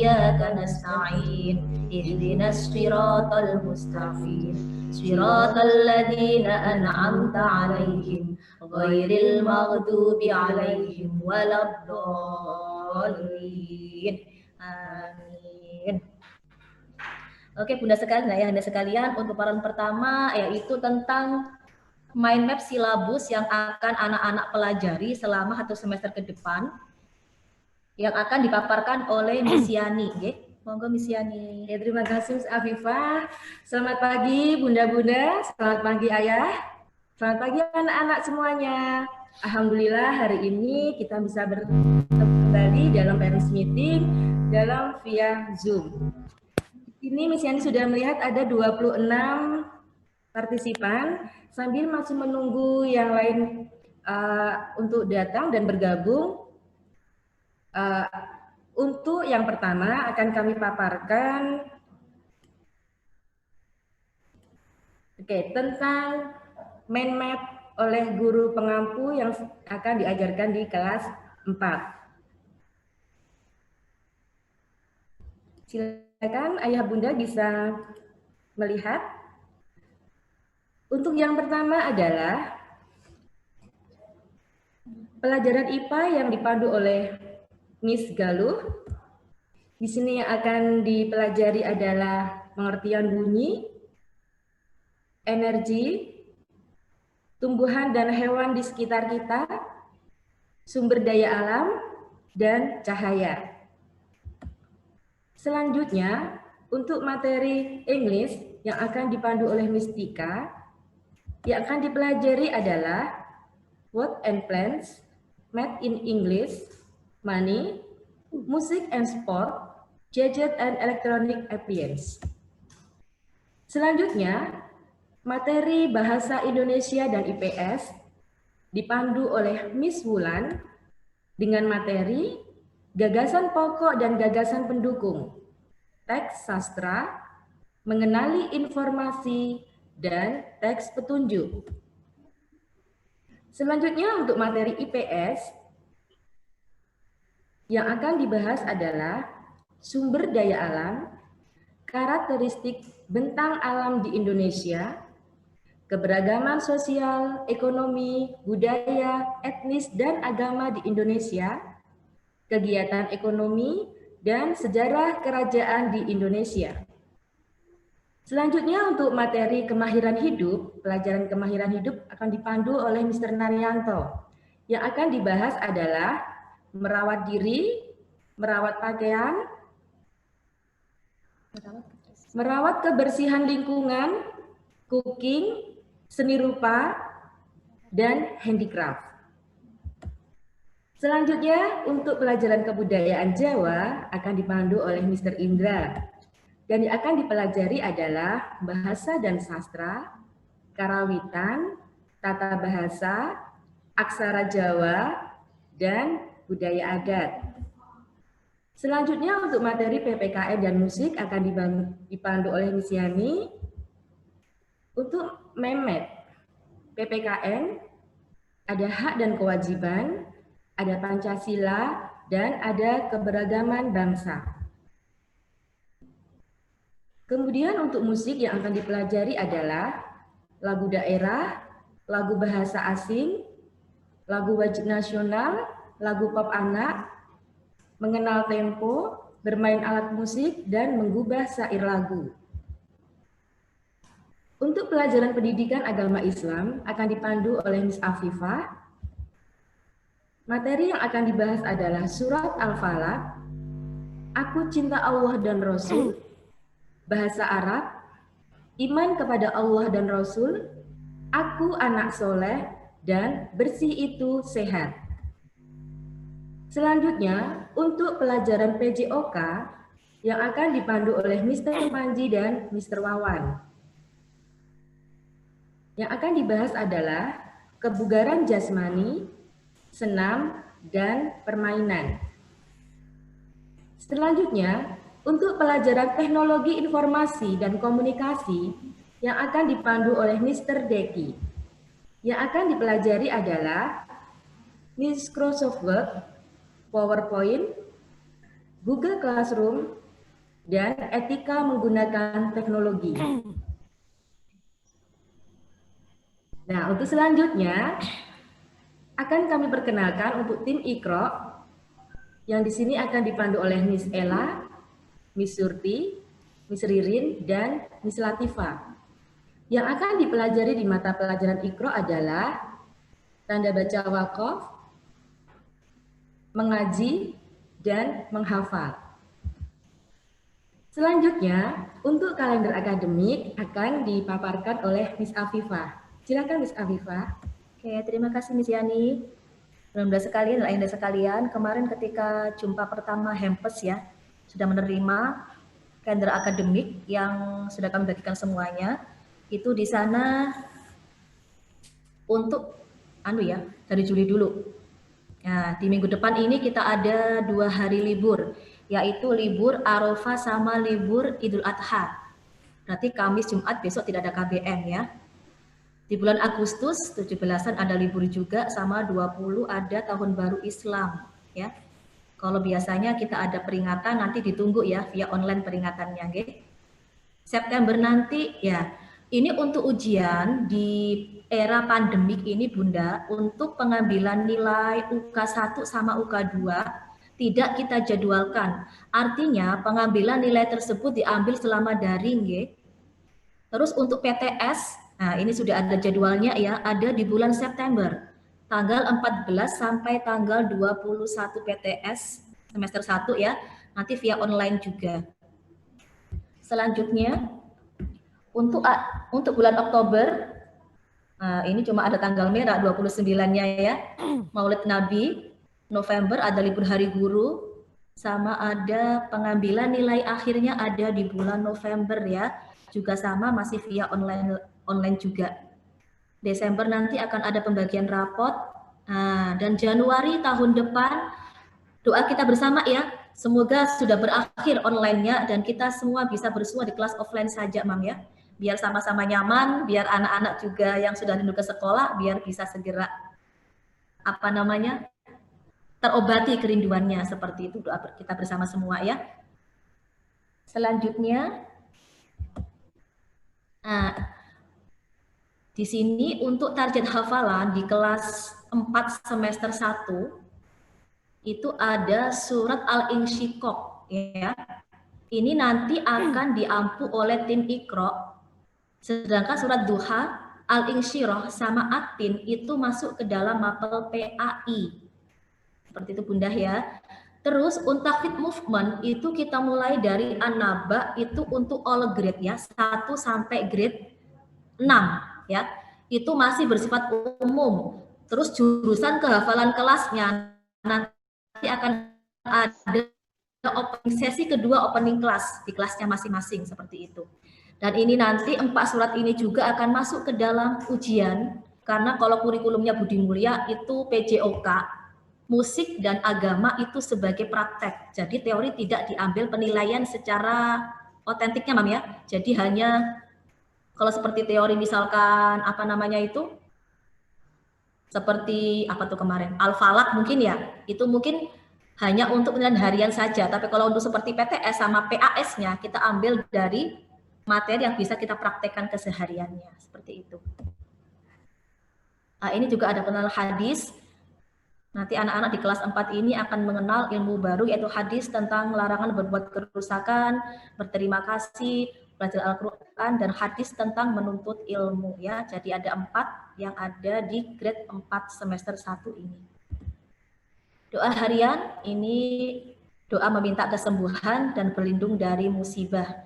iyyaka nasta'in ihdinas siratal mustaqim siratal ladzina an'amta 'alaihim ghairil maghdubi 'alaihim waladdallin. Amin. Oke, Bunda sekalian, Ayahanda sekalian, untuk paparan pertama yaitu tentang mind map silabus yang akan anak-anak pelajari selama 1 semester ke depan yang akan dipaparkan oleh Miss Yani. Monggo Miss Yani. Ya, terima kasih Miss Afifah. Selamat pagi Bunda-bunda, selamat pagi Ayah, selamat pagi anak-anak semuanya. Alhamdulillah hari ini kita bisa bertemu kembali dalam parents meeting dalam via Zoom. Ini Miss Yani sudah melihat ada 26 partisipan, sambil masih menunggu yang lain untuk datang dan bergabung. Untuk yang pertama akan kami paparkan tentang mind map oleh guru pengampu yang akan diajarkan di kelas 4. Silakan Ayah Bunda bisa melihat. Untuk yang pertama adalah pelajaran IPA yang dipandu oleh Miss Galuh. Di sini yang akan dipelajari adalah pengertian bunyi, energi, tumbuhan dan hewan di sekitar kita, sumber daya alam, dan cahaya. Selanjutnya, untuk materi English yang akan dipandu oleh Miss Tika, yang akan dipelajari adalah Work and Plans, Math in English, Money, Music and Sport, Gadget and Electronic Appliance. Selanjutnya, materi Bahasa Indonesia dan IPS dipandu oleh Miss Wulan dengan materi Gagasan Pokok dan Gagasan Pendukung, Teks Sastra, Mengenali Informasi, dan Teks Petunjuk. Selanjutnya untuk materi IPS, yang akan dibahas adalah sumber daya alam, karakteristik bentang alam di Indonesia, keberagaman sosial, ekonomi, budaya, etnis, dan agama di Indonesia, kegiatan ekonomi, dan sejarah kerajaan di Indonesia. Selanjutnya untuk materi kemahiran hidup, pelajaran kemahiran hidup akan dipandu oleh Mr. Naryanto. Yang akan dibahas adalah merawat diri, merawat pakaian, merawat kebersihan lingkungan, cooking, seni rupa, dan handicraft. Selanjutnya untuk pelajaran kebudayaan Jawa akan dipandu oleh Mr. Indra. Dan yang akan dipelajari adalah bahasa dan sastra, karawitan, tata bahasa, aksara Jawa, dan budaya adat. Selanjutnya untuk materi PPKN dan musik akan dipandu oleh Miss Yani. Untuk Memet PPKN ada hak dan kewajiban, ada Pancasila, dan ada keberagaman bangsa. Kemudian untuk musik yang akan dipelajari adalah lagu daerah, lagu bahasa asing, lagu wajib nasional, lagu pop anak, mengenal tempo, bermain alat musik, dan mengubah syair lagu. Untuk pelajaran pendidikan agama Islam akan dipandu oleh Miss Afifah. Materi yang akan dibahas adalah surat Al-Falaq, Aku Cinta Allah dan Rasul, bahasa Arab, iman kepada Allah dan Rasul, aku anak soleh, dan bersih itu sehat. Selanjutnya, untuk pelajaran PJOK yang akan dipandu oleh Mr. Panji dan Mr. Wawan. Yang akan dibahas adalah kebugaran jasmani, senam, dan permainan. Selanjutnya, untuk pelajaran teknologi informasi dan komunikasi yang akan dipandu oleh Mr. Deki. Yang akan dipelajari adalah Microsoft Word, PowerPoint, Google Classroom, dan etika menggunakan teknologi. Nah, untuk selanjutnya akan kami perkenalkan untuk tim Iqra yang di sini akan dipandu oleh Miss Ella, Miss Surti, Miss Ririn, dan Miss Latifa. Yang akan dipelajari di mata pelajaran Iqra adalah tanda baca wakaf, mengaji, dan menghafal. Selanjutnya, untuk kalender akademik akan dipaparkan oleh Miss Afifah. Silakan Miss Afifah. Oke, terima kasih Miss Yani. Bunda sekalian dan ayahanda sekalian, kemarin ketika jumpa pertama Hempes ya, sudah menerima kalender akademik yang sudah kami bagikan semuanya. Itu di sana untuk dari Juli dulu. Nah, di minggu depan ini kita ada 2 hari libur, yaitu libur Arafah sama libur Idul Adha. Berarti Kamis, Jumat, besok tidak ada KBM ya. Di bulan Agustus 17-an ada libur juga, sama 20 ada Tahun Baru Islam ya. Kalau biasanya kita ada peringatan, nanti ditunggu ya via online peringatannya. Okay? September nanti ya, ini untuk ujian di era pandemik ini Bunda, untuk pengambilan nilai UK1 sama UK2 tidak kita jadwalkan. Artinya pengambilan nilai tersebut diambil selama daring ya. Terus untuk PTS, nah ini sudah ada jadwalnya ya, ada di bulan September. Tanggal 14 sampai tanggal 21 PTS semester 1 ya, nanti via online juga. Selanjutnya, untuk bulan Oktober, ini cuma ada tanggal merah 29-nya ya, Maulid Nabi. November ada libur hari guru, sama ada pengambilan nilai akhirnya ada di bulan November ya, juga sama masih via online juga. Desember nanti akan ada pembagian rapot, dan Januari tahun depan doa kita bersama ya, semoga sudah berakhir online-nya dan kita semua bisa bersua di kelas offline saja Mam ya, biar sama-sama nyaman, biar anak-anak juga yang sudah rindu ke sekolah biar bisa segera terobati kerinduannya, seperti itu doa kita bersama semua ya. Selanjutnya, di sini untuk target hafalan di kelas 4 semester 1 itu ada surat Al-Insyiqaq ya. Ini nanti akan diampu oleh tim Iqra. Sedangkan surat Duha, Al-Insyirah sama At-Tin itu masuk ke dalam mapel PAI. Seperti itu Bunda ya. Terus untuk tahfidz movement itu kita mulai dari An-Naba itu untuk all grade ya, 1 sampai grade 6 ya. Itu masih bersifat umum. Terus jurusan kehafalan kelasnya nanti akan ada opening sesi kedua, opening kelas di kelasnya masing-masing seperti itu. Dan ini nanti 4 surat ini juga akan masuk ke dalam ujian, karena kalau kurikulumnya Budi Mulia itu PJOK, musik dan agama itu sebagai praktek. Jadi teori tidak diambil penilaian secara otentiknya Mam ya. Jadi hanya kalau seperti teori misalkan seperti apa tuh kemarin, Al-Falaq mungkin ya, itu mungkin hanya untuk penilaian harian saja. Tapi kalau untuk seperti PTS sama PAS-nya kita ambil dari materi yang bisa kita praktekkan kesehariannya, seperti itu. Ini juga ada pengenalan hadis. Nanti anak-anak di kelas 4 ini akan mengenal ilmu baru, yaitu hadis tentang larangan berbuat kerusakan, berterima kasih, belajar Al-Quran, dan hadis tentang menuntut ilmu ya. Jadi ada 4 yang ada di grade 4 semester 1 ini. Doa harian ini doa meminta kesembuhan dan berlindung dari musibah.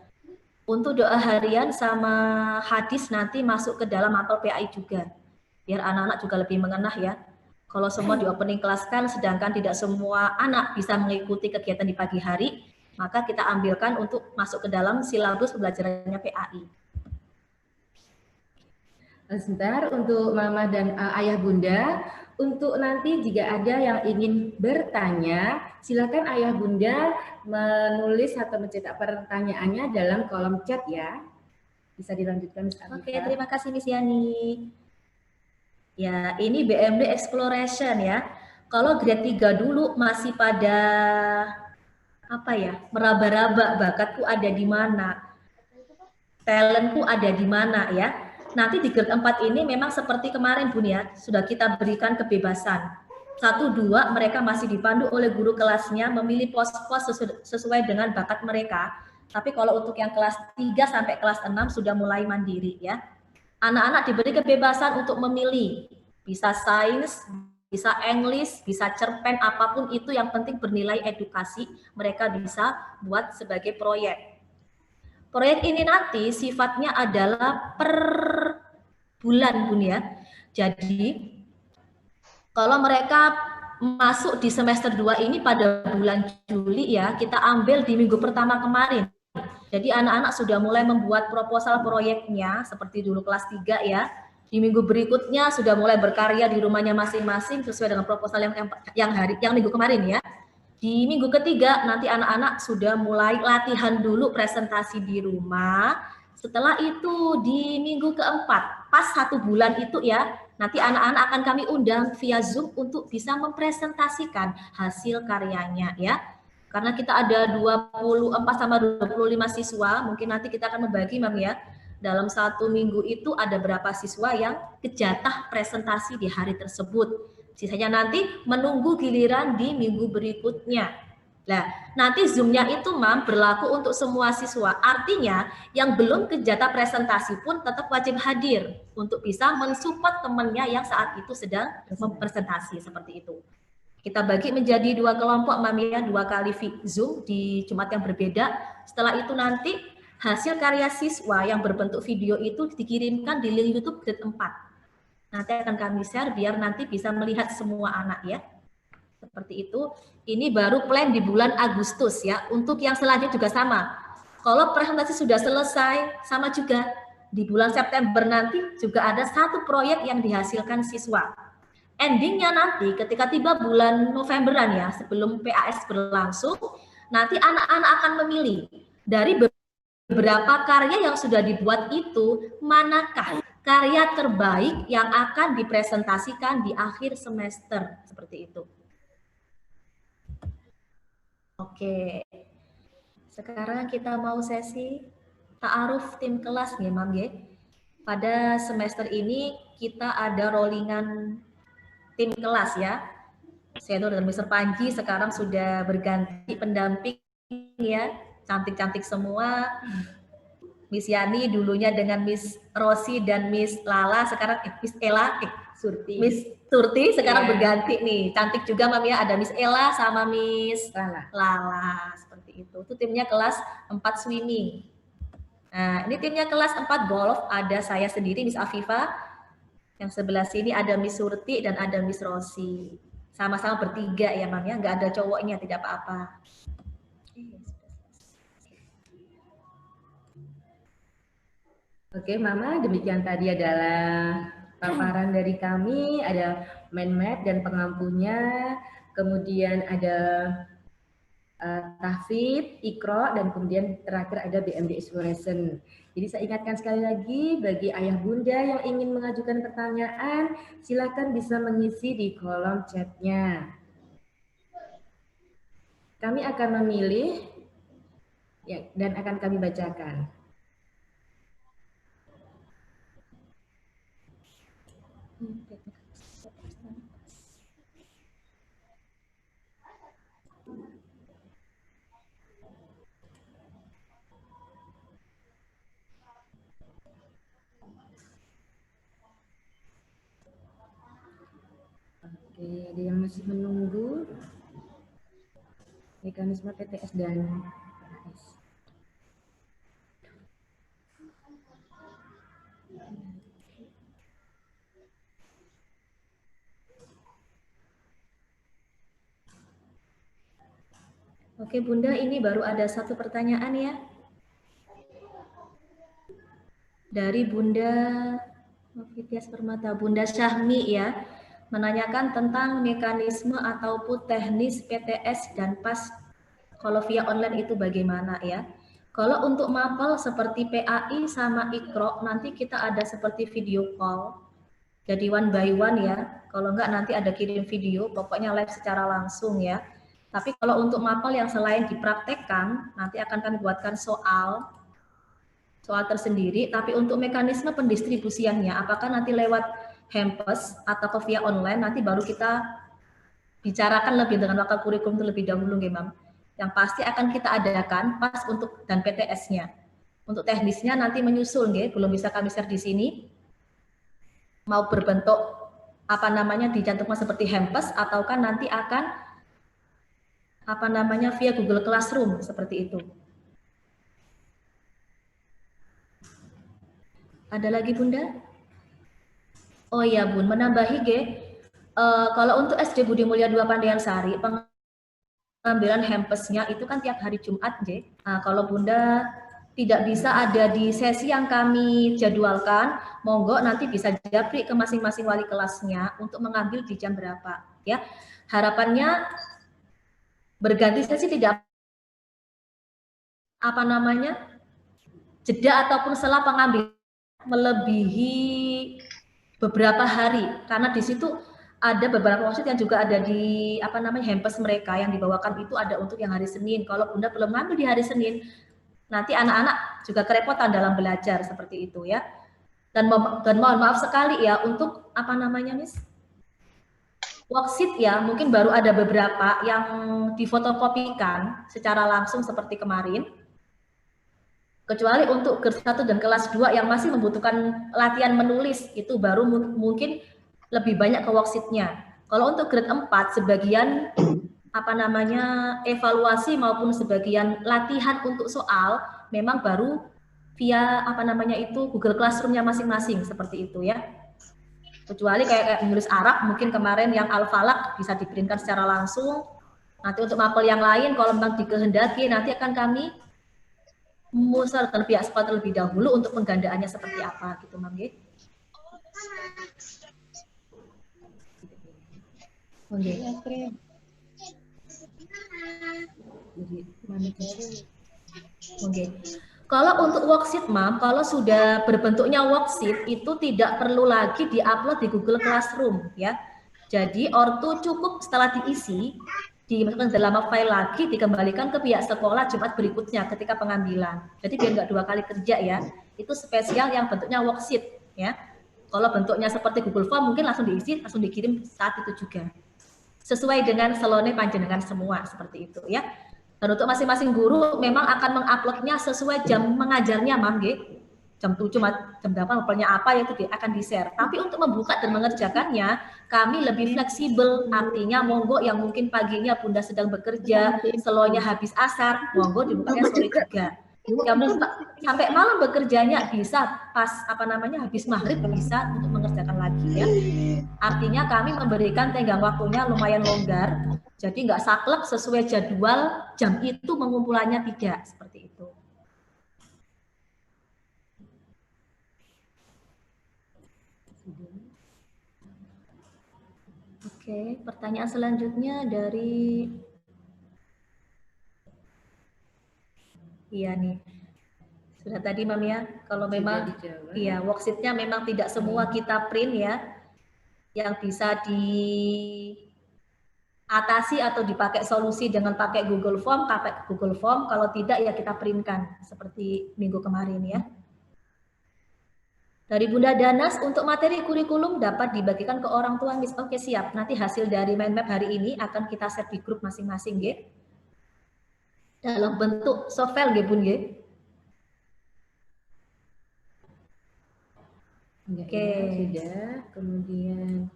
Untuk doa harian sama hadis nanti masuk ke dalam mapel PAI juga, biar anak-anak juga lebih mengenah ya. Kalau semua di opening kelas kan, sedangkan tidak semua anak bisa mengikuti kegiatan di pagi hari, maka kita ambilkan untuk masuk ke dalam silabus pembelajarannya PAI. Sebentar untuk Mama dan Ayah Bunda, untuk nanti jika ada yang ingin bertanya, silakan Ayah Bunda menulis atau mencetak pertanyaannya dalam kolom chat ya. Bisa dilanjutkan Miss Afifah. Oke, terima kasih Miss Yani. Ya, ini BMD Exploration ya. Kalau grade 3 dulu masih pada apa ya, meraba-raba bakatku ada di mana, talentku ada di mana ya. Nanti di grade 4 ini memang seperti kemarin Bun ya, sudah kita berikan kebebasan. 1, 2 mereka masih dipandu oleh guru kelasnya memilih pos-pos sesuai dengan bakat mereka. Tapi kalau untuk yang kelas 3 sampai kelas 6 sudah mulai mandiri ya. Anak-anak diberi kebebasan untuk memilih. Bisa sains, bisa English, bisa cerpen, apapun itu yang penting bernilai edukasi, mereka bisa buat sebagai proyek. Proyek ini nanti sifatnya adalah per bulan Bun ya. Jadi kalau mereka masuk di semester 2 ini pada bulan Juli ya, kita ambil di minggu pertama kemarin. Jadi anak-anak sudah mulai membuat proposal proyeknya seperti dulu kelas 3 ya. Di minggu berikutnya sudah mulai berkarya di rumahnya masing-masing sesuai dengan proposal yang minggu kemarin ya. Di minggu ketiga nanti anak-anak sudah mulai latihan dulu presentasi di rumah. Setelah itu di minggu keempat, pas 1 bulan itu ya, nanti anak-anak akan kami undang via Zoom untuk bisa mempresentasikan hasil karyanya ya. Karena kita ada 24 sama 25 siswa, mungkin nanti kita akan membagi Mam ya. Dalam 1 minggu itu ada berapa siswa yang kejatah presentasi di hari tersebut. Sisanya nanti menunggu giliran di minggu berikutnya. Nah, nanti Zoom-nya itu Mam berlaku untuk semua siswa. Artinya yang belum kejatah presentasi pun tetap wajib hadir untuk bisa mensupport temannya yang saat itu sedang mempresentasi seperti itu. Kita bagi menjadi 2 kelompok Mam ya, 2 kali Zoom di Jumat yang berbeda. Setelah itu nanti hasil karya siswa yang berbentuk video itu dikirimkan di link YouTube grade 4. Nanti akan kami share biar nanti bisa melihat semua anak ya. Seperti itu. Ini baru plan di bulan Agustus ya. Untuk yang selanjutnya juga sama. Kalau presentasi sudah selesai, sama juga. Di bulan September nanti juga ada 1 proyek yang dihasilkan siswa. Endingnya nanti ketika tiba bulan Novemberan ya, sebelum PAS berlangsung, nanti anak-anak akan memilih dari beberapa karya yang sudah dibuat itu, manakah karya terbaik yang akan dipresentasikan di akhir semester, seperti itu. Oke, sekarang kita mau sesi ta'aruf tim kelas nih Mam ya. Pada semester ini kita ada rollingan tim kelas ya. Saya dan Mr. Panji sekarang sudah berganti pendamping ya, cantik-cantik semua. Miss Yani dulunya dengan Miss Rosi dan Miss Lala, sekarang Miss Ella, Miss Surti sekarang berganti nih. Cantik juga Mam ya, ada Miss Ella sama Miss Lala seperti itu. Itu timnya kelas 4 swimming. Nah, ini timnya kelas 4 golf, ada saya sendiri Miss Afifa. Yang sebelah sini ada Miss Surti dan ada Miss Rosi. Sama-sama bertiga ya Mam ya, nggak ada cowoknya, tidak apa-apa. Oke, Mama, demikian tadi adalah paparan dari kami, ada mind map dan pengampunya, kemudian ada tahfidz, ikro, dan kemudian terakhir ada BMD Exploration. Jadi saya ingatkan sekali lagi bagi ayah bunda yang ingin mengajukan pertanyaan, silakan bisa mengisi di kolom chatnya. Kami akan memilih ya, dan akan kami bacakan. Oke, ada yang masih menunggu mekanisme PTS dan PAS. Oke Bunda, ini baru ada 1 pertanyaan ya. Dari Bunda Novitias Permata, Bunda Syahmi ya, menanyakan tentang mekanisme ataupun teknis PTS dan PAS kalau via online itu bagaimana ya. Kalau untuk mapel seperti PAI sama Ikro, nanti kita ada seperti video call. Jadi one by one ya. Kalau enggak nanti ada kirim video, pokoknya live secara langsung ya. Tapi kalau untuk mapel yang selain dipraktekkan, nanti akan kami buatkan soal tersendiri. Tapi untuk mekanisme pendistribusiannya, apakah nanti lewat Hampers atau via online, nanti baru kita bicarakan lebih dengan wakil kurikulum terlebih dahulu, nggih, Mam. Yang pasti akan kita adakan pas untuk dan PTS-nya. Untuk teknisnya nanti menyusul, nggih, belum bisa kami share di sini. Mau berbentuk apa namanya dicantumkan seperti Hampers ataukah nanti akan apa namanya via Google Classroom seperti itu. Ada lagi Bunda? Oh iya Bun, menambahi kalau untuk SD Budi Mulya 2 Pandaian Sari, pengambilan Hampers-nya itu kan tiap hari Jumat, J. Nah, kalau Bunda tidak bisa ada di sesi yang kami jadwalkan, monggo nanti bisa japri ke masing-masing wali kelasnya untuk mengambil di jam berapa, ya. Harapannya berganti sesi tidak apa namanya jeda ataupun setelah pengambil melebihi beberapa hari, karena di situ ada beberapa waksit yang juga ada di apa namanya Hampers mereka yang dibawakan itu ada untuk yang hari Senin. Kalau Bunda belum ngambil di hari Senin, nanti anak-anak juga kerepotan dalam belajar seperti itu ya. Dan mohon maaf sekali ya untuk apa namanya Miss, worksheet ya mungkin baru ada beberapa yang difotokopikan secara langsung seperti kemarin. Kecuali untuk kelas 1 dan kelas 2 yang masih membutuhkan latihan menulis, itu baru mungkin lebih banyak ke worksheet-nya. Kalau untuk grade 4, sebagian apa namanya evaluasi maupun sebagian latihan untuk soal memang baru via apa namanya itu Google Classroom-nya masing-masing seperti itu ya. Kecuali kayak menulis Arab, mungkin kemarin yang Al-Falaq bisa diprintkan secara langsung. Nanti untuk mapel yang lain, kalau memang dikehendaki, nanti akan kami memusyawarahkan pihak sekolah terlebih dahulu untuk penggandaannya seperti apa gitu, Mam. Oke. Kalau untuk worksheet, Mam, kalau sudah berbentuknya worksheet itu tidak perlu lagi diupload di Google Classroom ya. Jadi ortu cukup setelah diisi dimasukkan dalam file lagi, dikembalikan ke pihak sekolah Jumat berikutnya ketika pengambilan. Jadi biar nggak 2 kali kerja ya. Itu spesial yang bentuknya worksheet ya. Kalau bentuknya seperti Google Form mungkin langsung diisi, langsung dikirim saat itu juga. Sesuai dengan selone panjenengan semua seperti itu ya. Dan untuk masing-masing guru memang akan menguploadnya sesuai jam mengajarnya, Mam, nggih. Jam 7, jam 8, mapelnya apa ya itu akan di-share. Tapi untuk membuka dan mengerjakannya, kami lebih fleksibel. Artinya monggo yang mungkin paginya Bunda sedang bekerja, selonya habis asar, monggo dibukanya sore juga. Yang mungkin sampai malam bekerjanya bisa pas apa namanya habis maghrib bisa untuk mengerjakan lagi ya. Artinya kami memberikan tenggang waktunya lumayan longgar, jadi nggak saklek sesuai jadwal jam itu pengumpulannya tidak seperti itu. Oke, pertanyaan selanjutnya dari iya nih. Sudah tadi Mam ya, kalau memang iya worksheet-nya memang tidak semua kita print ya. Yang bisa diatasi atau dipakai solusi dengan pakai Google Form, pakai Google Form, kalau tidak ya kita printkan seperti minggu kemarin ya. Dari Bunda Danas, untuk materi kurikulum dapat dibagikan ke orang tua, Miss. Oke, siap. Nanti hasil dari mind map hari ini akan kita share di grup masing-masing, ya. Dalam bentuk soft file, ya, Bun, ya. Oke, ya, sudah. Kemudian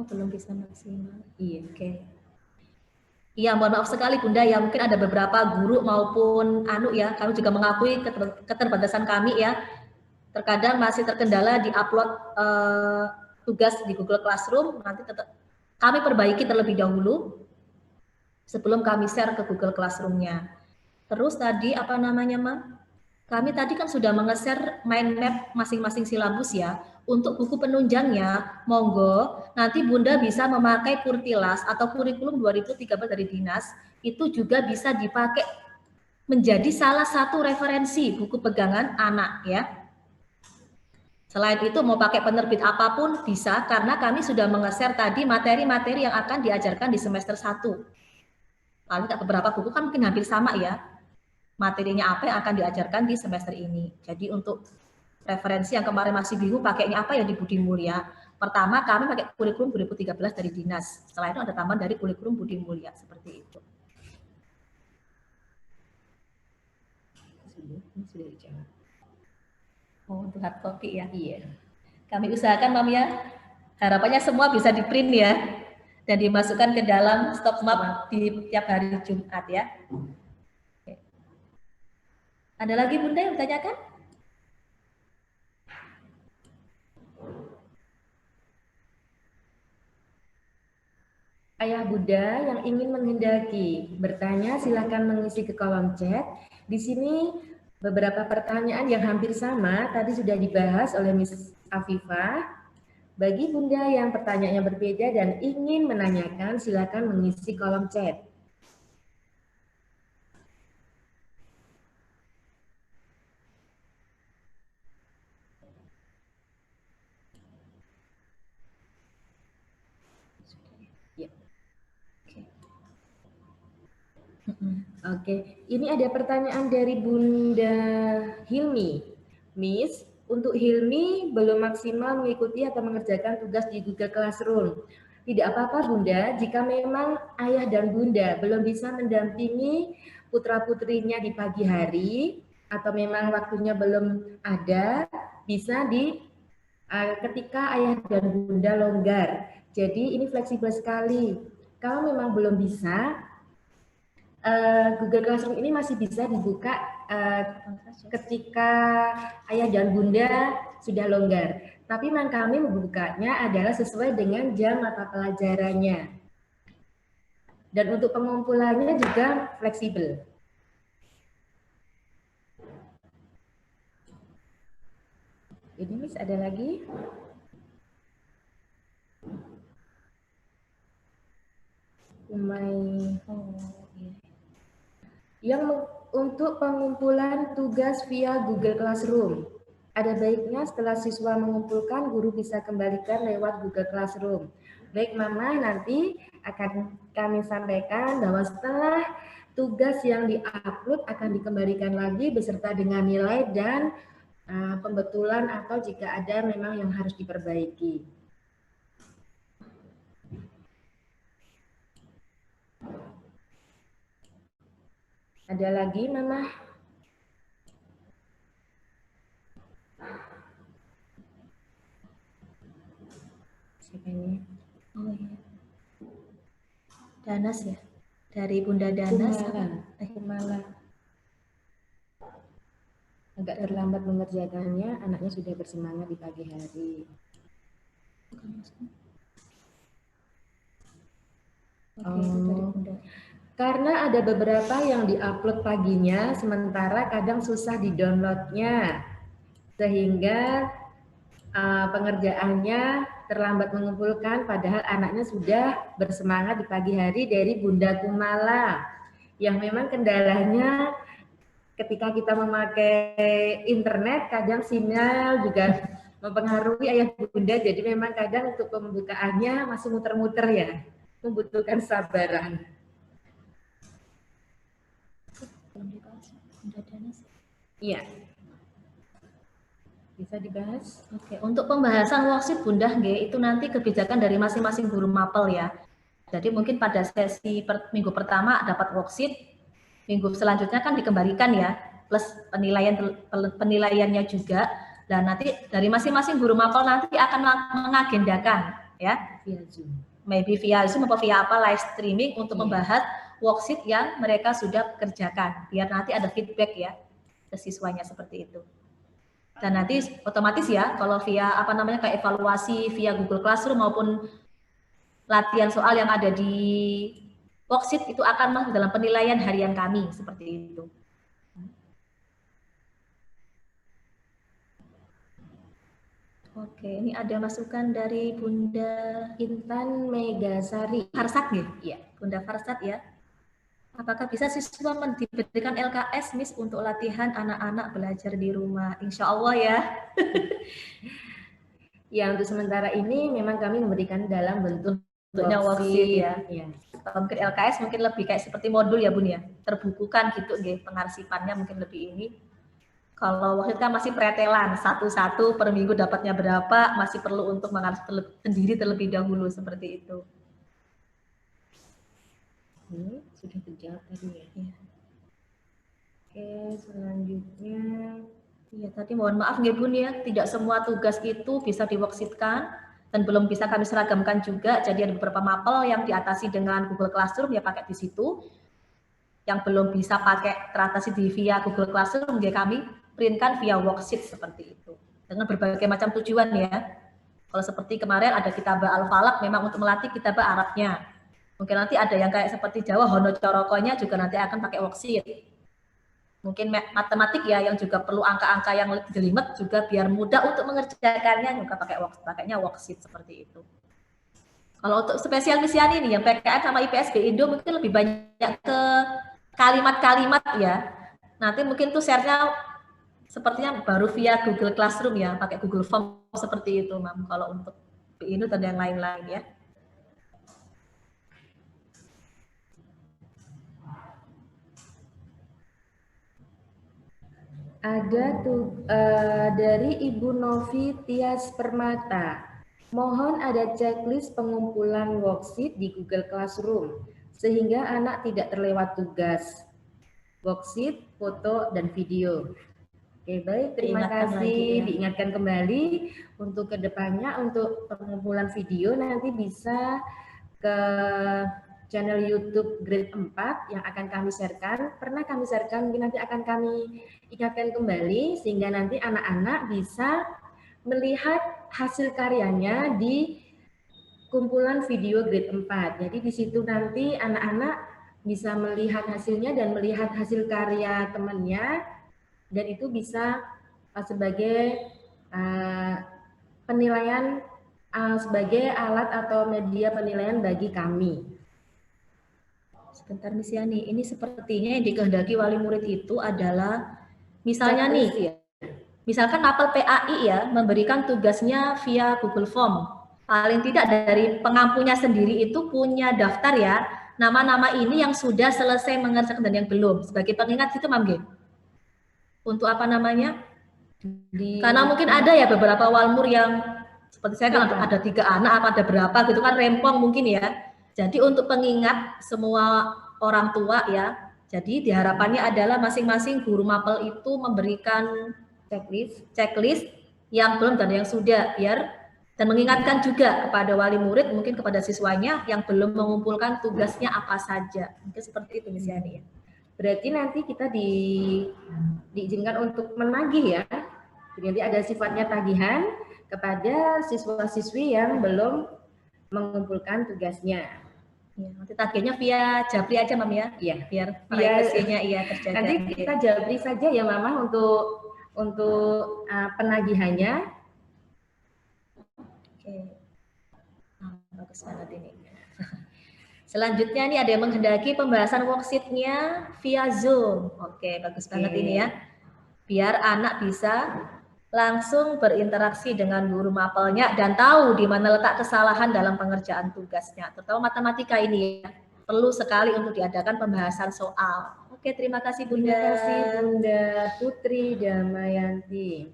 belum bisa maksimal. Iya, oke. Iya, mohon maaf sekali Bunda ya, mungkin ada beberapa guru maupun ya, kami juga mengakui keterbatasan kami ya. Terkadang masih terkendala di upload tugas di Google Classroom, nanti tetap kami perbaiki terlebih dahulu sebelum kami share ke Google Classroom-nya. Terus tadi apa namanya, Mam? Kami tadi kan sudah menge-share mind map masing-masing silabus ya. Untuk buku penunjangnya, monggo nanti Bunda bisa memakai Kurtilas atau kurikulum 2013 dari Dinas, itu juga bisa dipakai menjadi salah satu referensi buku pegangan anak ya. Selain itu mau pakai penerbit apapun bisa, karena kami sudah nge-share tadi materi-materi yang akan diajarkan di semester 1. Paling beberapa buku kan mungkin hampir sama ya. Materinya apa yang akan diajarkan di semester ini. Jadi untuk referensi yang kemarin masih bingung pakainya apa ya di Budi Mulia. Pertama kami pakai kurikulum 2013 dari dinas. Setelah itu ada tambahan dari kurikulum Budi Mulia seperti itu. Ini sudah dijawab. Oh, untuk hard copy ya? Iya. Kami usahakan, Mam ya. Harapannya semua bisa di print ya dan dimasukkan ke dalam stok map di tiap hari Jumat ya. Oke. Ada lagi Bunda yang bertanyakan? Ayah Bunda yang ingin menghendaki bertanya silakan mengisi ke kolom chat. Di sini beberapa pertanyaan yang hampir sama tadi sudah dibahas oleh Miss Afifah. Bagi Bunda yang pertanyaannya berbeda dan ingin menanyakan silakan mengisi kolom chat. Oke, ini ada pertanyaan dari Bunda Hilmi. Miss, untuk Hilmi belum maksimal mengikuti atau mengerjakan tugas di Google Classroom. Tidak apa-apa Bunda, jika memang ayah dan Bunda belum bisa mendampingi putra-putrinya di pagi hari, atau memang waktunya belum ada, bisa ketika ayah dan Bunda longgar. Jadi ini fleksibel sekali. Kalau memang belum bisa, Google Classroom ini masih bisa dibuka ketika ayah dan bunda sudah longgar. Tapi memang kami membukanya adalah sesuai dengan jam mata pelajarannya. Dan untuk pengumpulannya juga fleksibel. Ini Miss ada lagi? Yang untuk pengumpulan tugas via Google Classroom. Ada baiknya setelah siswa mengumpulkan, guru bisa kembalikan lewat Google Classroom. Baik Mama, nanti akan kami sampaikan bahwa setelah tugas yang diupload akan dikembalikan lagi beserta dengan nilai dan pembetulan atau jika ada memang yang harus diperbaiki. Ada lagi Mama? Siapa ini? Oh iya. Danas ya? Dari Bunda Danas. Kumala. Agak terlambat mengerjakannya, anaknya sudah bersemangat di pagi hari. Karena ada beberapa yang diupload paginya, sementara kadang susah di-downloadnya, sehingga pengerjaannya terlambat mengumpulkan, padahal anaknya sudah bersemangat di pagi hari dari Bunda Kumala. Yang memang kendalanya ketika kita memakai internet, kadang sinyal juga mempengaruhi ayah bunda, jadi memang kadang untuk pembukaannya masih muter-muter ya, membutuhkan sabaran. Iya. Bisa dibahas? Oke, untuk pembahasan worksheet Bunda G itu nanti kebijakan dari masing-masing guru mapel ya. Jadi mungkin pada sesi minggu pertama dapat worksheet, minggu selanjutnya kan dikembalikan ya, plus penilaiannya juga. Dan nanti dari masing-masing guru mapel nanti akan mengagendakan ya, via Zoom. Maybe via Zoom atau via apa live streaming untuk membahas worksheet yang mereka sudah kerjakan, biar nanti ada feedback ya ke siswanya seperti itu. Dan nanti otomatis ya kalau via apa namanya kayak evaluasi via Google Classroom maupun latihan soal yang ada di worksheet itu akan masuk dalam penilaian harian kami seperti itu. Oke, ini ada masukan dari Bunda Intan Megasari. Farsat ya? Iya, Bunda Farsat ya. Apakah bisa siswa diberikan LKS, Miss, untuk latihan anak-anak belajar di rumah? Insya Allah ya. Ya, untuk sementara ini memang kami memberikan dalam bentuknya worksheet ya. Ya. Mungkin LKS mungkin lebih kayak seperti modul ya Bun ya, terbukukan gitu, pengarsipannya mungkin lebih ini. Kalau waktu itu kan masih pretelan, satu-satu per minggu dapatnya berapa, masih perlu untuk mengarsip sendiri terlebih dahulu seperti itu. Sudah terjawab tadi ya. Oke, selanjutnya. Iya, tadi mohon maaf nggih Bun ya, tidak semua tugas itu bisa di-worksheet-kan dan belum bisa kami seragamkan juga. Jadi ada beberapa mapel yang diatasi dengan Google Classroom ya pakai di situ. Yang belum bisa pakai teratasi via Google Classroom ya kami printkan via worksheet seperti itu. Dengan berbagai macam tujuan ya. Kalau seperti kemarin ada kitabah Al-Falaq memang untuk melatih kitabah Arabnya. Mungkin nanti ada yang kayak seperti Jawa, Hono Corokonya juga nanti akan pakai worksheet. Mungkin matematik ya yang juga perlu angka-angka yang lebih jelimet juga biar mudah untuk mengerjakannya juga pakainya worksheet seperti itu. Kalau untuk spesial misiani ini yang PKN sama IPS Indo mungkin lebih banyak ke kalimat-kalimat ya. Nanti mungkin tuh share-nya sepertinya baru via Google Classroom ya, pakai Google Form seperti itu, Mam. Kalau untuk Indo dan yang lain-lain ya. Ada tuh dari Ibu Novi Tias Permata. Mohon ada checklist pengumpulan worksheet di Google Classroom sehingga anak tidak terlewat tugas. Worksheet, foto, dan video. Oke, baik. Terima kasih. Diingatkan kembali untuk kedepannya untuk pengumpulan video nanti bisa ke channel YouTube Grade 4 yang akan kami sharekan. Pernah kami sharekan, mungkin nanti akan kami ingatkan kembali sehingga nanti anak-anak bisa melihat hasil karyanya di kumpulan video Grade 4. Jadi di situ nanti anak-anak bisa melihat hasilnya dan melihat hasil karya temannya dan itu bisa sebagai penilaian sebagai alat atau media penilaian bagi kami. Sebentar Miss Yani, ini sepertinya yang dikehendaki wali murid itu adalah misalnya nih, misalkan mapel PAI ya memberikan tugasnya via Google Form. Paling tidak dari pengampunya sendiri itu punya daftar ya, nama-nama ini yang sudah selesai mengerjakan dan yang belum. Sebagai pengingat itu Mam G. Untuk apa namanya? Karena mungkin ada ya beberapa walmur yang seperti saya kan ada 3 anak apa ada berapa gitu kan rempong mungkin ya. Jadi untuk pengingat semua orang tua ya, jadi diharapannya adalah masing-masing guru mapel itu memberikan checklist yang belum dan yang sudah biar dan mengingatkan juga kepada wali murid mungkin kepada siswanya yang belum mengumpulkan tugasnya apa saja. Mungkin seperti itu Miss Yani ya. Berarti nanti kita diizinkan untuk menagih ya. Jadi nanti ada sifatnya tagihan kepada siswa-siswi yang belum mengumpulkan tugasnya. Ya, nanti tagihnya via Japri aja Mam ya. Iya. Biar privasinya iya terjaga. Nanti kita Japri saja ya Mama untuk penagihannya. Oke. Bagus banget ini. Selanjutnya nih ada yang menghendaki pembahasan worksheet-nya via Zoom. Oke, bagus banget ini ya. Biar anak bisa langsung berinteraksi dengan guru mapelnya dan tahu di mana letak kesalahan dalam pengerjaan tugasnya. Terutama matematika ini ya. Perlu sekali untuk diadakan pembahasan soal. Oke, terima kasih Bunda. Terima kasih Bunda Putri Damayanti.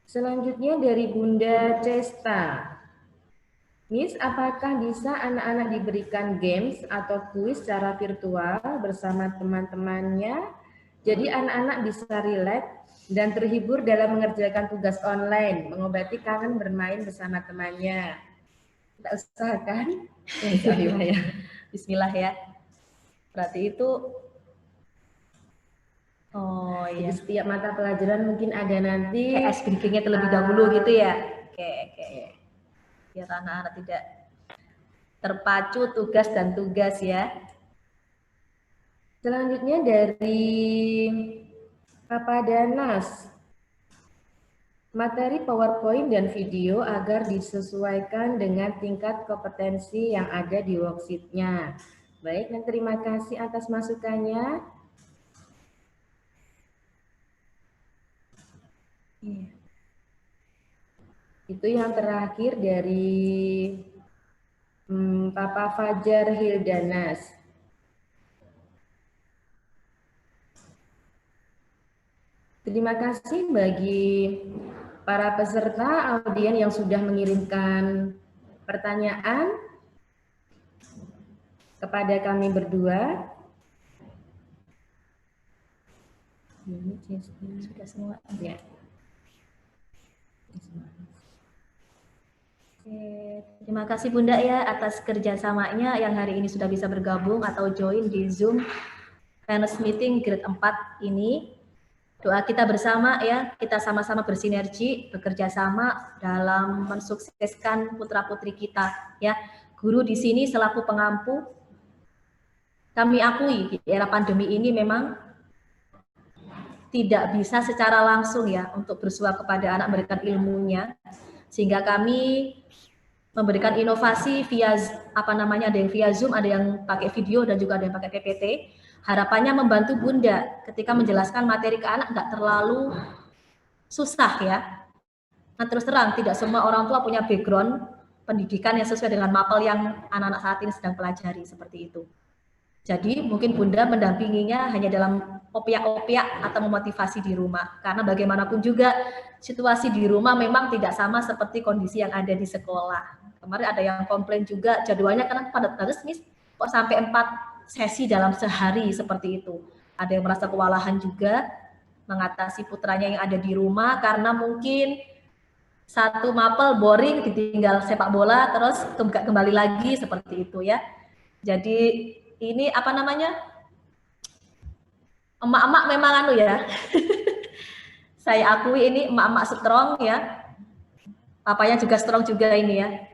Selanjutnya dari Bunda Cesta. Miss, apakah bisa anak-anak diberikan games atau kuis secara virtual bersama teman-temannya? Jadi anak-anak bisa rileks dan terhibur dalam mengerjakan tugas online, mengobati kangen bermain bersama temannya. Kita usahakan. Ya. Bismillah ya. Berarti itu jadi setiap mata pelajaran mungkin ada nanti ice breaking-nya terlebih dahulu gitu ya. Oke. Biar anak-anak tidak terpacu tugas dan tugas ya. Selanjutnya dari Papa Danas. Materi PowerPoint dan video agar disesuaikan dengan tingkat kompetensi yang ada di worksheet-nya. Baik, dan terima kasih atas masukannya. Itu yang terakhir dari Papa Fajar Hildanas. Terima kasih bagi para peserta audien yang sudah mengirimkan pertanyaan kepada kami berdua. Sudah semua. Ya. Terima kasih Bunda ya atas kerjasamanya yang hari ini sudah bisa bergabung atau join di Zoom Fairness Meeting Grade 4 ini. Doa kita bersama ya, kita sama-sama bersinergi, bekerja sama dalam mensukseskan putra-putri kita ya. Guru di sini selaku pengampu, kami akui di era pandemi ini memang tidak bisa secara langsung ya untuk bersua kepada anak memberikan ilmunya, sehingga kami memberikan inovasi via ada yang via Zoom, ada yang pakai video dan juga ada yang pakai PPT. Harapannya membantu Bunda ketika menjelaskan materi ke anak nggak terlalu susah ya. Nah terus terang tidak semua orang tua punya background pendidikan yang sesuai dengan mapel yang anak-anak saat ini sedang pelajari seperti itu. Jadi mungkin Bunda mendampinginya hanya dalam opiak-opiak atau memotivasi di rumah. Karena bagaimanapun juga situasi di rumah memang tidak sama seperti kondisi yang ada di sekolah. Kemarin ada yang komplain juga jadwalnya karena padat Miss, kok sampai 4 sesi dalam sehari seperti itu. Ada yang merasa kewalahan juga mengatasi putranya yang ada di rumah karena mungkin satu mapel boring ditinggal sepak bola terus kembali lagi seperti itu ya. Jadi ini emak-emak memang ya saya akui ini emak-emak strong ya, papanya juga strong juga ini ya.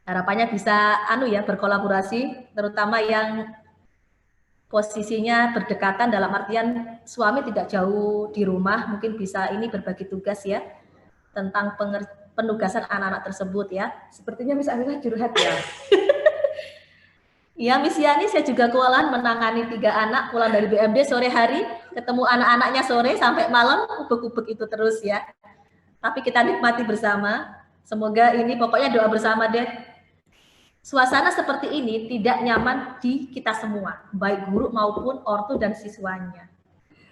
Harapannya bisa berkolaborasi, terutama yang posisinya berdekatan dalam artian suami tidak jauh di rumah, mungkin bisa ini berbagi tugas ya tentang penugasan anak-anak tersebut ya. Sepertinya Miss Afifah curhat ya. Ya, Miss Yani, saya juga kewalahan menangani 3 anak pulang dari BMD sore hari, ketemu anak-anaknya sore sampai malam, ubek-ubek itu terus ya. Tapi kita nikmati bersama. Semoga ini pokoknya doa bersama deh. Suasana seperti ini tidak nyaman di kita semua, baik guru maupun ortu dan siswanya.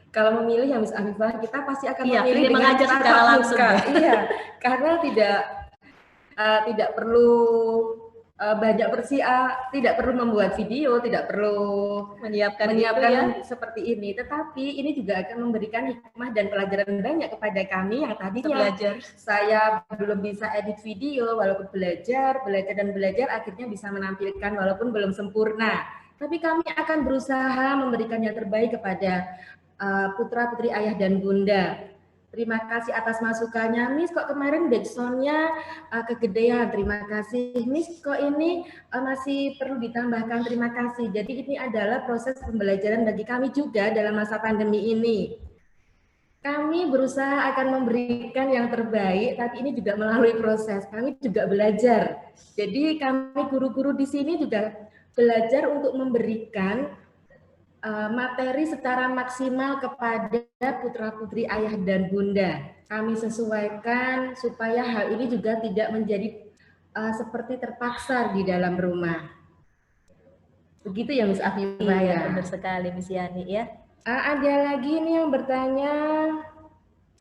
Kalau memilih yang Miss Afifah, kita pasti akan memilih mengajar secara langsung. Iya, karena tidak perlu banyak tidak perlu membuat video, tidak perlu menyiapkan seperti ini. Tetapi ini juga akan memberikan hikmah dan pelajaran banyak kepada kami yang tadinya saya belum bisa edit video, walaupun belajar dan belajar akhirnya bisa menampilkan walaupun belum sempurna. Tapi kami akan berusaha memberikan yang terbaik kepada putra-putri ayah dan bunda. Terima kasih atas masukannya, Miss. Kok kemarin backsound-nya kegedean? Terima kasih, Miss. Kok ini masih perlu ditambahkan? Terima kasih. Jadi ini adalah proses pembelajaran bagi kami juga dalam masa pandemi ini. Kami berusaha akan memberikan yang terbaik, tapi ini juga melalui proses. Kami juga belajar. Jadi kami guru-guru di sini juga belajar untuk memberikan materi secara maksimal kepada putra-putri ayah dan bunda. Kami sesuaikan supaya hal ini juga tidak menjadi seperti terpaksa di dalam rumah. Begitu ya Miss Afifah ya. Benar sekali Miss Yani ya. Ada lagi nih yang bertanya,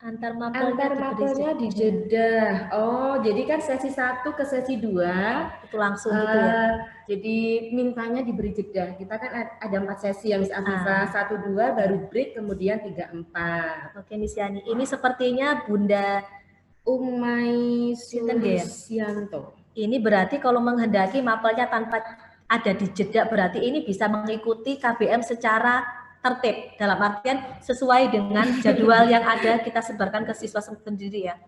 antar mapelnya dijeda. Oh, jadi kan sesi 1 ke sesi 2 itu langsung gitu ya. Jadi mintanya diberi jeda. Kita kan ada 4 sesi yang Miss Afifah, 1, 2 baru break, kemudian 3, 4. Oke Miss Yani, ini sepertinya Bunda Umay Sulianto. Ini berarti kalau menghendaki mapelnya tanpa ada di jeda, berarti ini bisa mengikuti KBM secara tertib, dalam artian sesuai dengan jadwal yang ada kita sebarkan ke siswa sendiri ya.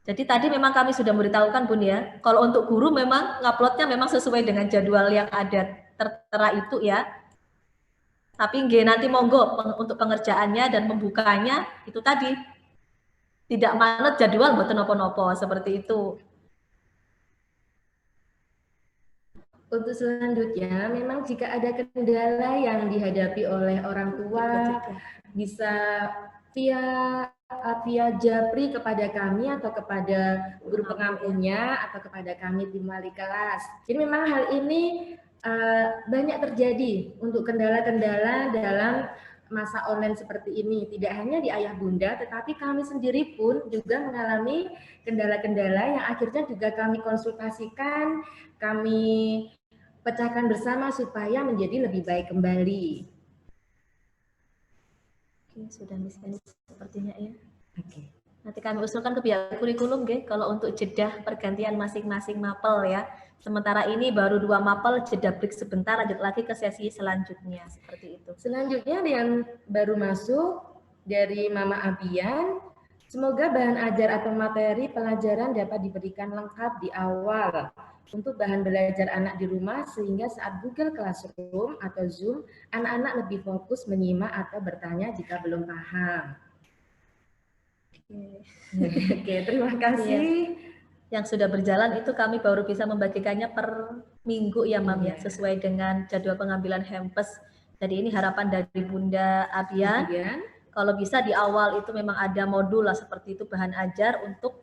Jadi tadi memang kami sudah memberitahukan Bun ya, kalau untuk guru memang nguploadnya memang sesuai dengan jadwal yang ada tertera itu ya. Tapi nanti monggo untuk pengerjaannya dan membukanya itu tadi tidak manut jadwal buat nopo-nopo seperti itu. Untuk selanjutnya, memang jika ada kendala yang dihadapi oleh orang tua, bisa via japri kepada kami atau kepada guru pengampunya atau kepada kami tim wali kelas. Jadi memang hal ini banyak terjadi untuk kendala-kendala dalam masa online seperti ini. Tidak hanya di ayah bunda, tetapi kami sendiri pun juga mengalami kendala-kendala yang akhirnya juga kami konsultasikan, kami pecahkan bersama supaya menjadi lebih baik kembali. Oke, sudah misalnya sepertinya ya. Oke. Nanti kami usulkan ke pihak kurikulum, kalau untuk jeda pergantian masing-masing mapel ya. Sementara ini baru 2 mapel, jeda break sebentar, lanjut lagi ke sesi selanjutnya, seperti itu. Selanjutnya yang baru masuk dari Mama Abian, semoga bahan ajar atau materi pelajaran dapat diberikan lengkap di awal untuk bahan belajar anak di rumah sehingga saat Google Classroom atau Zoom, anak-anak lebih fokus menyimak atau bertanya jika belum paham. Oke, terima kasih. Yang sudah berjalan itu kami baru bisa membagikannya per minggu ya Mam ya, sesuai dengan jadwal pengambilan Hempes. Jadi ini harapan dari Bunda Abian. Kalau bisa di awal itu memang ada modul lah seperti itu, bahan ajar untuk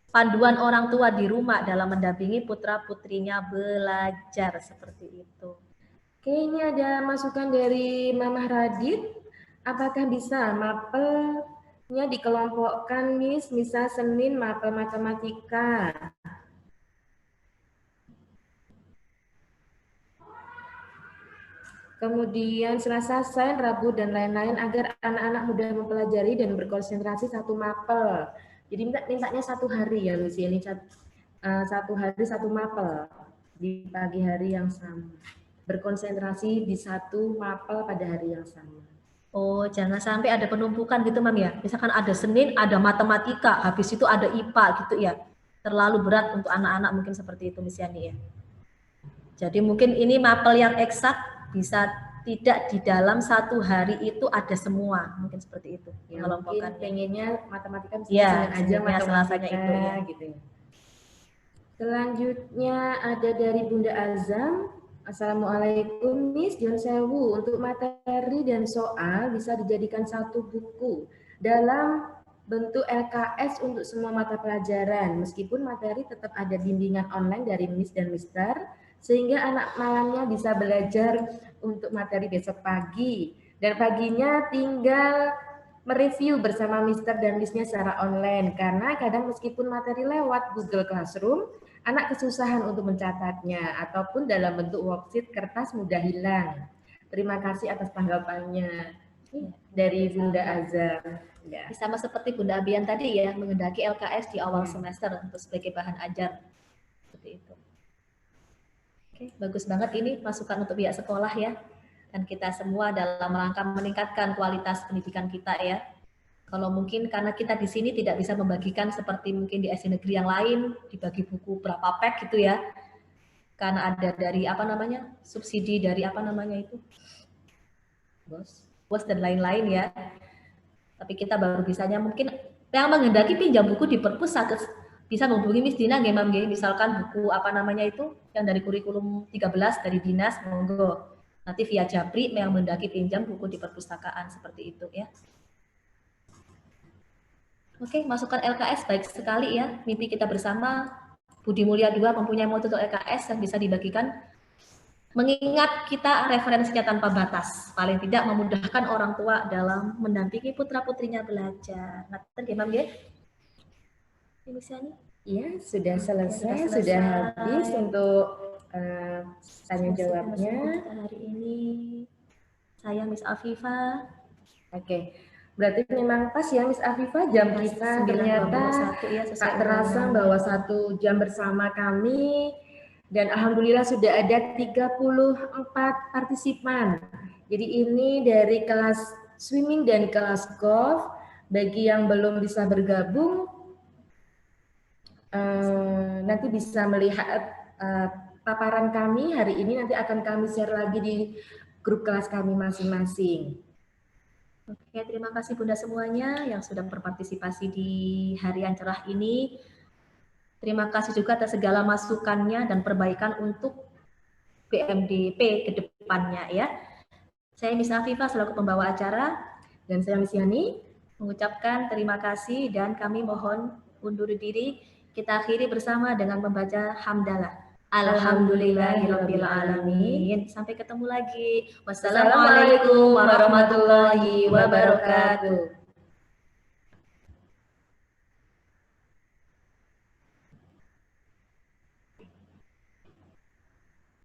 panduan orang tua di rumah dalam mendampingi putra-putrinya belajar, seperti itu. Oke, ini ada masukan dari Mama Radit. Apakah bisa mapelnya dikelompokkan, Miss? Misal Senin mapel matematika. Kemudian Selasa, Sains, Rabu, dan lain-lain agar anak-anak mudah mempelajari dan berkonsentrasi satu mapel. Jadi mintanya 1 hari ya, Lucy. Ini 1 hari 1 mapel di pagi hari yang sama. Berkonsentrasi di 1 mapel pada hari yang sama. Oh, jangan sampai ada penumpukan gitu, Mam ya. Misalkan ada Senin, ada matematika, habis itu ada IPA gitu ya. Terlalu berat untuk anak-anak mungkin seperti itu, Miss Yani ya. Jadi mungkin ini mapel yang eksak bisa tidak di dalam 1 hari itu ada semua, mungkin seperti itu. Ya, mungkin pengennya matematika bisa ya, aja matematika itu ya. Gitu. Selanjutnya ada dari Bunda Azam. Assalamualaikum Miss John Sewu. Untuk materi dan soal bisa dijadikan 1 buku dalam bentuk LKS untuk semua mata pelajaran. Meskipun materi tetap ada bimbingan online dari Miss dan Mister, sehingga anak malamnya bisa belajar untuk materi besok pagi. Dan paginya tinggal mereview bersama Mister dan Miss-nya secara online. Karena kadang meskipun materi lewat Google Classroom, anak kesusahan untuk mencatatnya. Ataupun dalam bentuk worksheet kertas mudah hilang. Terima kasih atas tanggapannya dari Bunda Azhar. Ya. Sama seperti Bunda Abian tadi ya, mengendaki LKS di awal semester untuk sebagai bahan ajar. Seperti itu. Oke, bagus banget ini masukan untuk pihak sekolah ya. Dan kita semua dalam rangka meningkatkan kualitas pendidikan kita ya. Kalau mungkin karena kita di sini tidak bisa membagikan seperti mungkin di SD negeri yang lain, dibagi buku berapa pack gitu ya. Karena ada dari apa namanya, subsidi dari apa namanya itu, BOS dan lain-lain ya. Tapi kita baru bisanya mungkin yang menghendaki pinjam buku di perpus bisa menghubungi Miss Dina nggih Mam nggih, misalkan buku apa namanya itu yang dari kurikulum 13 dari dinas, monggo. Nanti via Japri yang menghendaki pinjam buku di perpustakaan seperti itu ya. Oke, masukan LKS baik sekali ya. Mimpi kita bersama Budi Mulia 2 mempunyai modul LKS yang bisa dibagikan. Mengingat kita referensinya tanpa batas, paling tidak memudahkan orang tua dalam mendampingi putra-putrinya belajar. Ngaten nggih, Mam nggih? Iya, sudah selesai, sudah habis untuk tanya jawabnya. Hari ini saya Miss Afifah. Oke. Berarti memang pas ya Miss Afifah jam kita ternyata ya, tak terasa bahwa 1 jam bersama kami. Dan alhamdulillah sudah ada 34 partisipan. Jadi ini dari kelas swimming dan kelas golf. Bagi yang belum bisa bergabung, nanti bisa melihat paparan kami hari ini. Nanti akan kami share lagi di grup kelas kami masing-masing. Oke, terima kasih Bunda semuanya yang sudah berpartisipasi di hari yang cerah ini. Terima kasih juga atas segala masukannya dan perbaikan untuk BMDP ke depannya ya. Saya Miss Afifah selaku pembawa acara Dan saya Miss Yani mengucapkan terima kasih dan kami mohon undur diri. Kita akhiri bersama dengan membaca hamdalah. Alhamdulillahirabbil alamin. Sampai ketemu lagi. Wassalamualaikum warahmatullahi wabarakatuh.